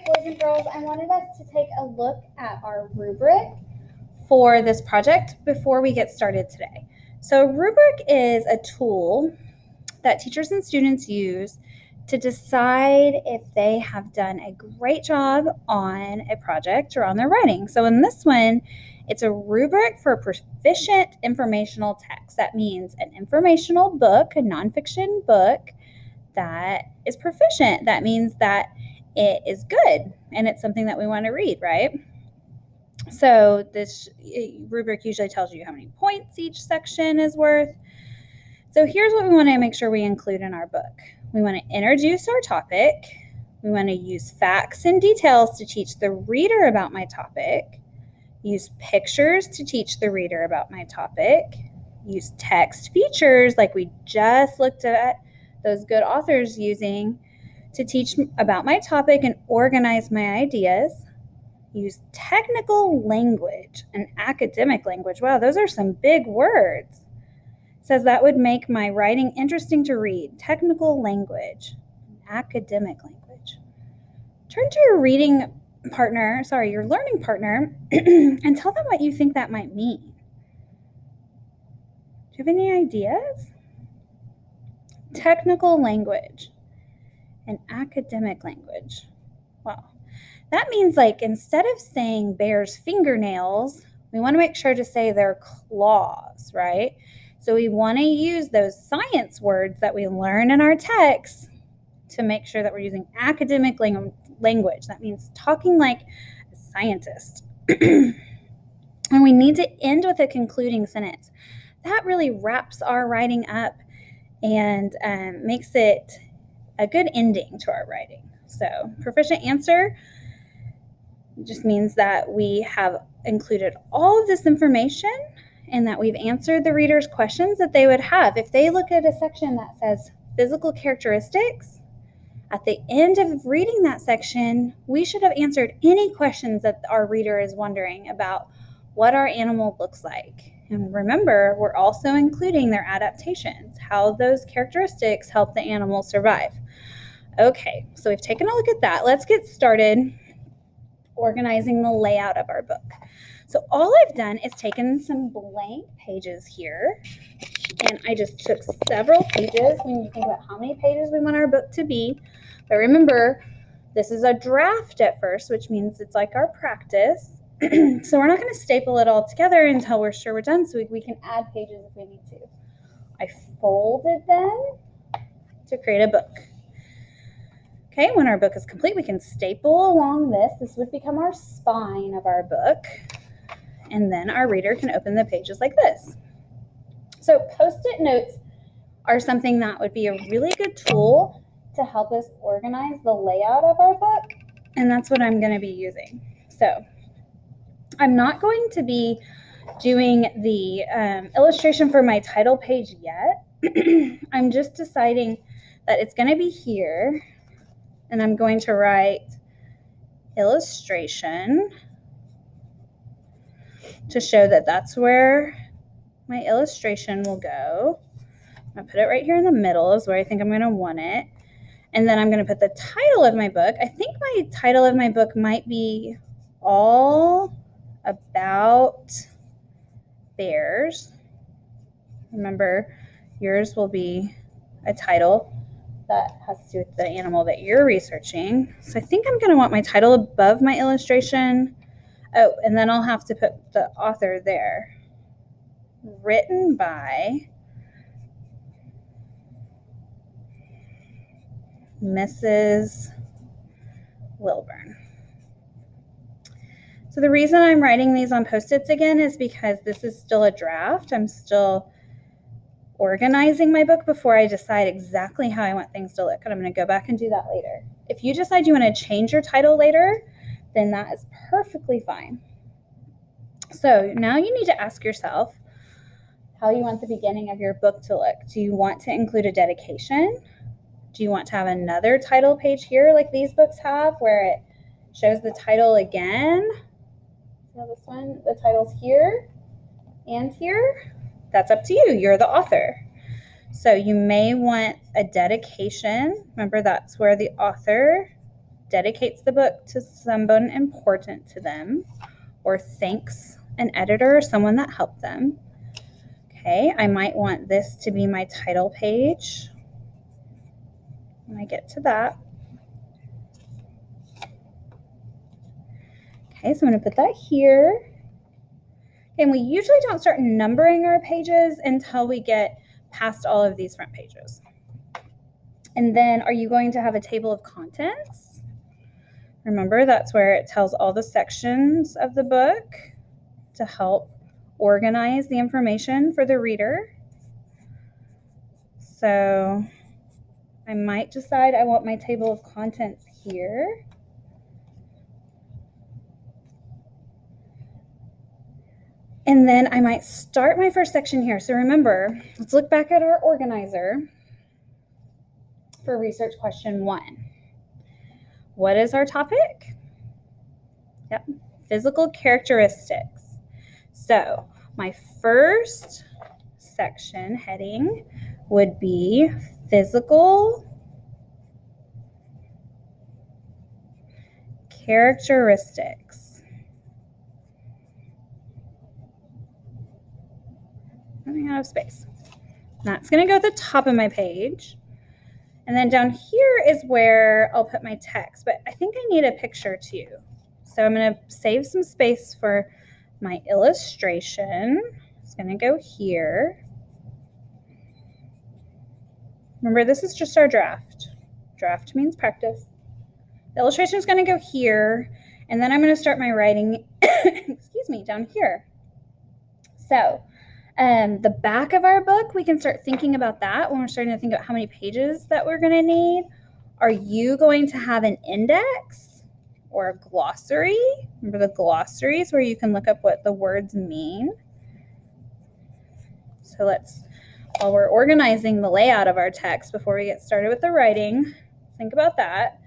boys and girls, I wanted us to take a look at our rubric for this project before we get started today. So a rubric is a tool that teachers and students use to decide if they have done a great job on a project or on their writing. So in this one, it's a rubric for proficient informational text. That means an informational book, a nonfiction book that is proficient. That means that it is good and it's something that we want to read, right? So this rubric usually tells you how many points each section is worth. So here's what we want to make sure we include in our book. We want to introduce our topic. We want to use facts and details to teach the reader about my topic. Use pictures to teach the reader about my topic. Use text features like we just looked at those good authors using to teach about my topic and organize my ideas. Use technical language and academic language. Wow, those are some big words. It says that would make my writing interesting to read. Technical language, academic language. Turn to your learning partner, and tell them what you think that might mean. Do you have any ideas? Technical language and academic language. Wow. That means, like, instead of saying bear's fingernails, we want to make sure to say their claws, right? So we want to use those science words that we learn in our text to make sure that we're using academic language. That means talking like a scientist. And we need to end with a concluding sentence. That really wraps our writing up and makes it a good ending to our writing. So proficient answer just means that we have included all of this information and that we've answered the reader's questions that they would have. If they look at a section that says physical characteristics, at the end of reading that section, we should have answered any questions that our reader is wondering about what our animal looks like. And remember, we're also including their adaptations, how those characteristics help the animal survive. Okay, so we've taken a look at that. Let's get started organizing the layout of our book. So all I've done is taken some blank pages here, and I just took several pages. We need to think about how many pages we want our book to be. But remember, this is a draft at first, which means it's like our practice. So we're not going to staple it all together until we're sure we're done, so we can add pages if we need to. I folded them to create a book. Okay, when our book is complete, we can staple along this. This would become our spine of our book. And then our reader can open the pages like this. So Post-it notes are something that would be a really good tool to help us organize the layout of our book. And that's what I'm going to be using. So I'm not going to be doing the illustration for my title page yet. I'm just deciding that it's going to be here. And I'm going to write illustration to show that that's where my illustration will go. I'm going to put it right here in the middle is where I think I'm going to want it. And then I'm going to put the title of my book. I think my title of my book might be All About Bears. Remember, yours will be a title that has to do with the animal that you're researching. So I think I'm going to want my title above my illustration. Oh, and then I'll have to put the author there. Written by Mrs. Wilburn. So the reason I'm writing these on Post-its again is because this is still a draft. I'm still organizing my book before I decide exactly how I want things to look. And I'm going to go back and do that later. If you decide you want to change your title later, then that is perfectly fine. So now you need to ask yourself how you want the beginning of your book to look. Do you want to include a dedication? Do you want to have another title page here like these books have where it shows the title again? So this one, the title's here and here. That's up to you. You're the author. So you may want a dedication. Remember, that's where the author dedicates the book to someone important to them, or thanks an editor or someone that helped them. Okay, I might want this to be my title page when I get to that. Okay, so I'm going to put that here. And we usually don't start numbering our pages until we get past all of these front pages. And then are you going to have a table of contents? Remember, that's where it tells all the sections of the book to help organize the information for the reader. So I might decide I want my table of contents here. And then I might start my first section here. So remember, let's look back at our organizer for research question 1. What is our topic? Yep, physical characteristics. So my first section heading would be physical characteristics. Running out of space. That's going to go at the top of my page. And then down here is where I'll put my text, but I think I need a picture too. So I'm going to save some space for my illustration. It's going to go here. Remember, this is just our draft. Draft means practice. The illustration is going to go here, and then I'm going to start my writing, excuse me, down here. So the back of our book, we can start thinking about that when we're starting to think about how many pages that we're going to need. Are you going to have an index or a glossary? Remember, the glossary is where you can look up what the words mean. So let's, while we're organizing the layout of our text before we get started with the writing, think about that.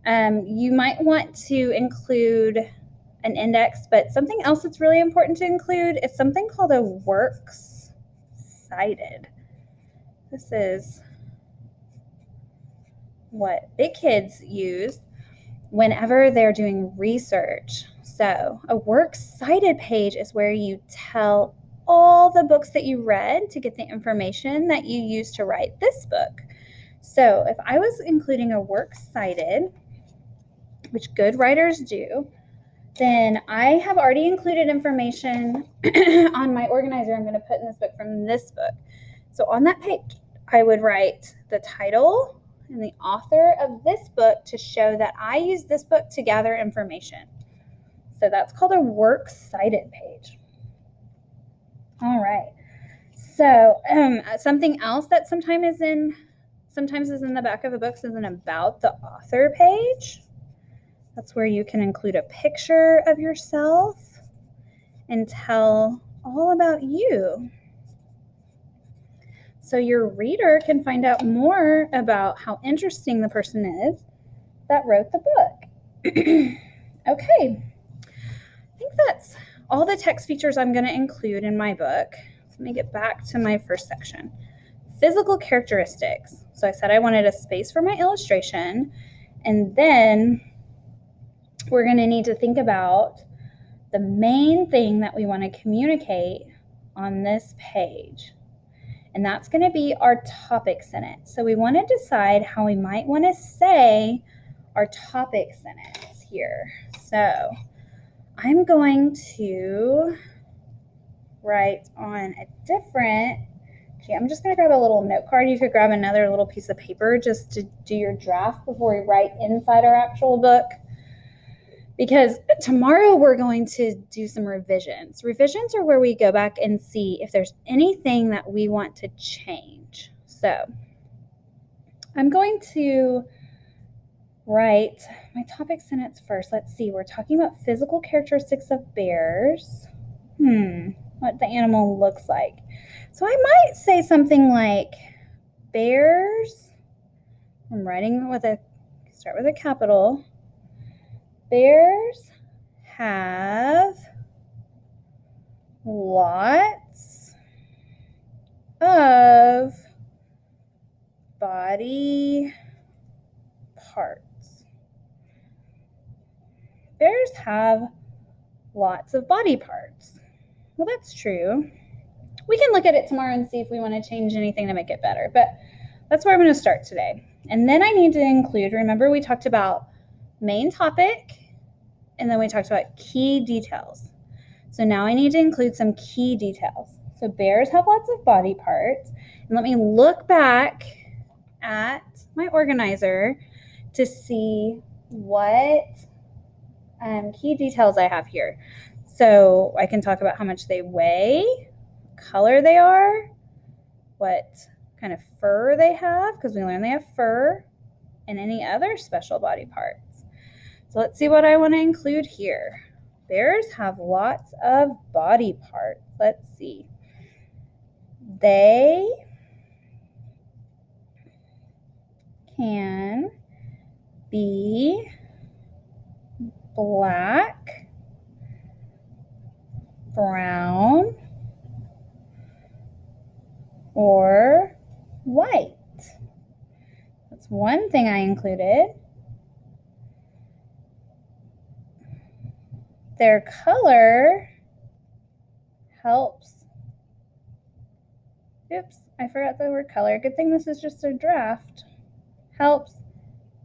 You might want to include an index, but something else that's really important to include is something called a works cited. This is what big kids use whenever they're doing research. So a works cited page is where you tell all the books that you read to get the information that you use to write this book. So if I was including a works cited, which good writers do, then I have already included information on my organizer I'm going to put in this book from this book. So on that page, I would write the title and the author of this book to show that I used this book to gather information. So that's called a works cited page. All right. So something else that sometimes is in the back of a book is an about the author page. That's where you can include a picture of yourself and tell all about you. So your reader can find out more about how interesting the person is that wrote the book. Okay, I think that's all the text features I'm going to include in my book. Let me get back to my first section. Physical characteristics. So I said I wanted a space for my illustration, and then we're going to need to think about the main thing that we want to communicate on this page. And that's going to be our topic sentence. So we want to decide how we might want to say our topic sentence here. So I'm going to write on a different, I'm just going to grab a little note card. You could grab another little piece of paper just to do your draft before we write inside our actual book. Because tomorrow we're going to do some revisions. Revisions are where we go back and see if there's anything that we want to change. So I'm going to write my topic sentence first. Let's see, we're talking about physical characteristics of bears. What the animal looks like. So I might say something like bears. I'm writing with start with a capital. Bears have lots of body parts. bears have lots of body parts. Well, that's true. We can look at it tomorrow and see if we want to change anything to make it better, but that's where I'm going to start today. And then I need to include, remember we talked about main topic, and then we talked about key details. So now I need to include some key details. So bears have lots of body parts. And let me look back at my organizer to see what key details I have here. So I can talk about how much they weigh, color they are, what kind of fur they have, because we learned they have fur, and any other special body parts. So let's see what I want to include here. Bears have lots of body parts. Let's see. They can be black, brown, or white. That's one thing I included. Their color helps. Oops, I forgot the word color. Good thing this is just a draft. Helps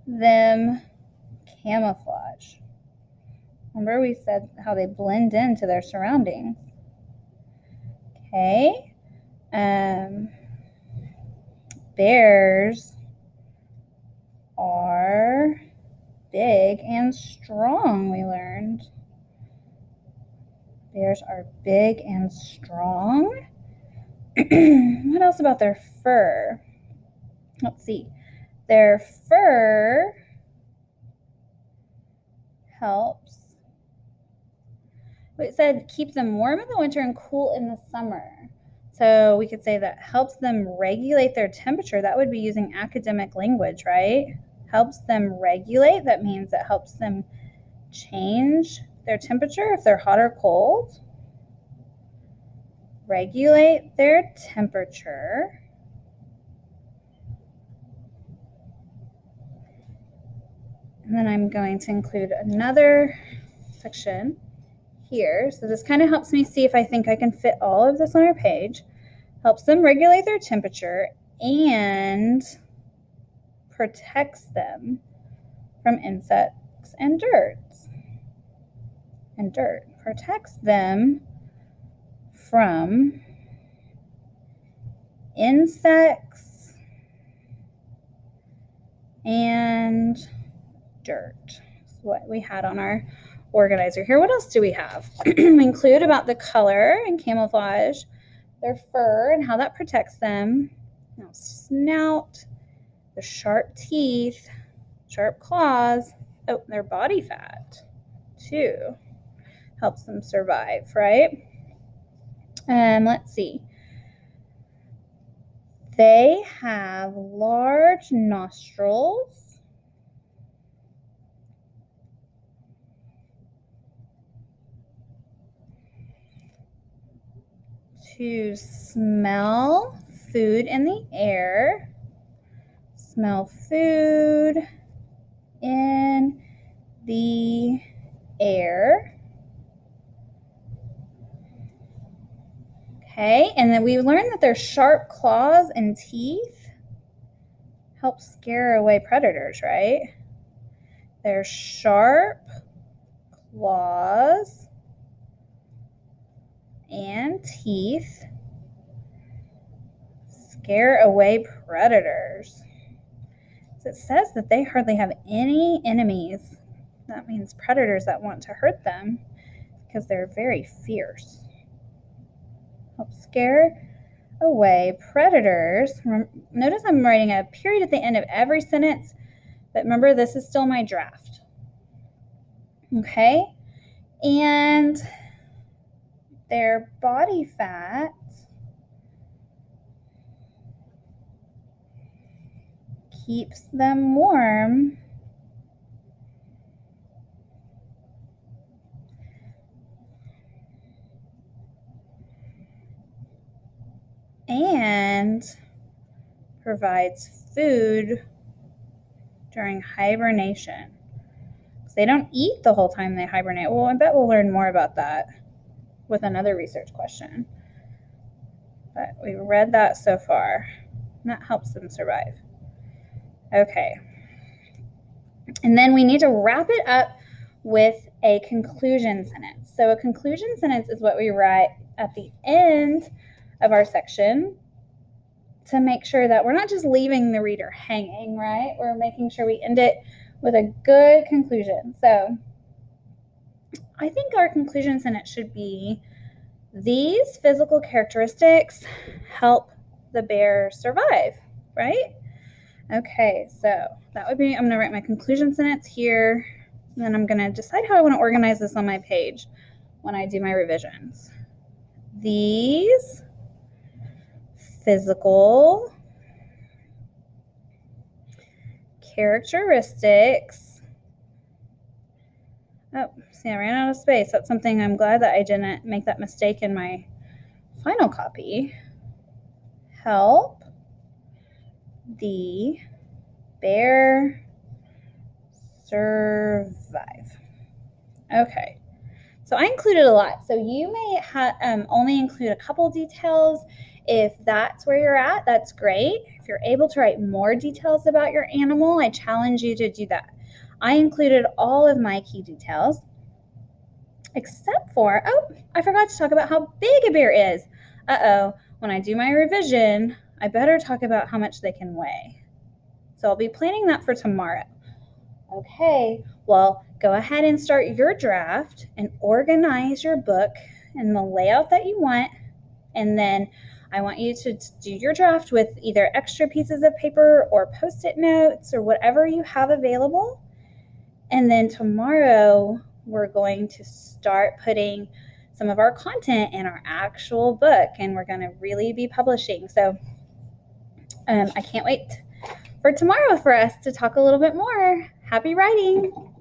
them camouflage. Remember we said how they blend into their surroundings. Okay. Bears are big and strong, we learned. Bears are big and strong. What else about their fur? Let's see. Their fur helps. It said keep them warm in the winter and cool in the summer. So we could say that helps them regulate their temperature. That would be using academic language, right? Helps them regulate. That means it helps them change their temperature if they're hot or cold. Regulate their temperature. And then I'm going to include another section here. So this kind of helps me see if I think I can fit all of this on our page. Helps them regulate their temperature and protects them from insects and dirt. Protects them from insects and dirt. That's what we had on our organizer here. What else do we have? We include about the color and camouflage, their fur and how that protects them. Now snout, the sharp teeth, sharp claws, oh, their body fat too helps them survive, right? Let's see. They have large nostrils. To smell food in the air. Smell food in the air. Okay, and then we learned that their sharp claws and teeth help scare away predators, right? Their sharp claws and teeth scare away predators. So it says that they hardly have any enemies. That means predators that want to hurt them because they're very fierce. Help scare away predators. Notice I'm writing a period at the end of every sentence, but remember this is still my draft. Okay, and their body fat keeps them warm and provides food during hibernation. So they don't eat the whole time they hibernate. Well, I bet we'll learn more about that with another research question. But we read that so far. And that helps them survive. Okay. And then we need to wrap it up with a conclusion sentence. So a conclusion sentence is what we write at the end of our section to make sure that we're not just leaving the reader hanging, right? We're making sure we end it with a good conclusion. So I think our conclusion sentence should be, these physical characteristics help the bear survive, right? Okay, so that would be, I'm gonna write my conclusion sentence here, and then I'm gonna decide how I wanna organize this on my page when I do my revisions. These physical characteristics, oh, see, I ran out of space. That's something I'm glad that I didn't make that mistake in my final copy. Help the bear survive. Okay, so I included a lot. So you may only include a couple details. If that's where you're at, that's great. If you're able to write more details about your animal, I challenge you to do that. I included all of my key details, except for, oh, I forgot to talk about how big a bear is. Uh-oh, when I do my revision, I better talk about how much they can weigh. So I'll be planning that for tomorrow. Okay, well, go ahead and start your draft and organize your book in the layout that you want. And then I want you to do your draft with either extra pieces of paper or Post-it notes or whatever you have available. And then tomorrow, we're going to start putting some of our content in our actual book, and we're going to really be publishing. So I can't wait for tomorrow for us to talk a little bit more. Happy writing!